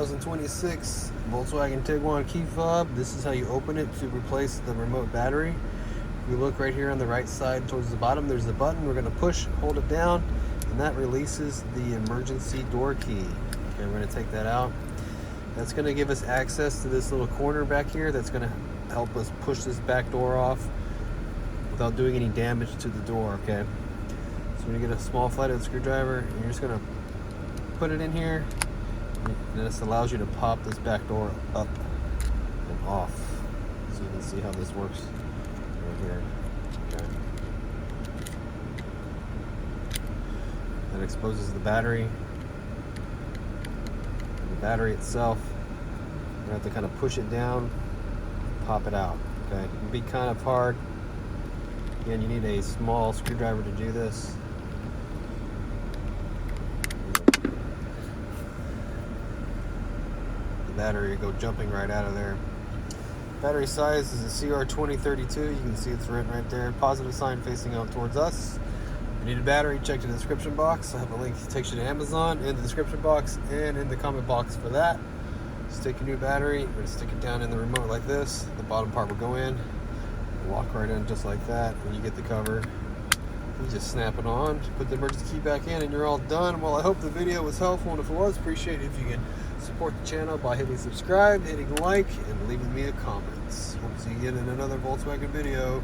2026 Volkswagen Tiguan key fob. This is how you open it to replace the remote battery. If you look right here on the right side towards the bottom, there's a button. We're going to push, hold it down, and that releases the emergency door key. Okay, we're going to take that out. That's going to give us access to this little corner back here. That's going to help us push this back door off without doing any damage to the door. Okay, so when you get a small flathead screwdriver, you're just going to put it in here. And this allows you to pop this back door up and off. So you can see how this works right here. Okay. That exposes the battery. And the battery itself, you have to kind of push it down, pop it out. Okay, it can be kind of hard. Again, you need a small screwdriver to do this. Battery go jumping right out of there. Battery size is a CR2032. You can see it's written right there. Positive sign facing out towards us. If you need a battery, check the description box. I have a link that takes you to Amazon in the description box and in the comment box for that. Just take a new battery. We're going to stick it down in the remote like this. The bottom part will go in. Walk right in just like that. When you get the cover, you just snap it on, put the emergency key back in, and you're all done. Well, I hope the video was helpful, and if it was, appreciate it if you can support the channel by hitting subscribe, hitting like, and leaving me a comment. Hope to see you again in another Volkswagen video.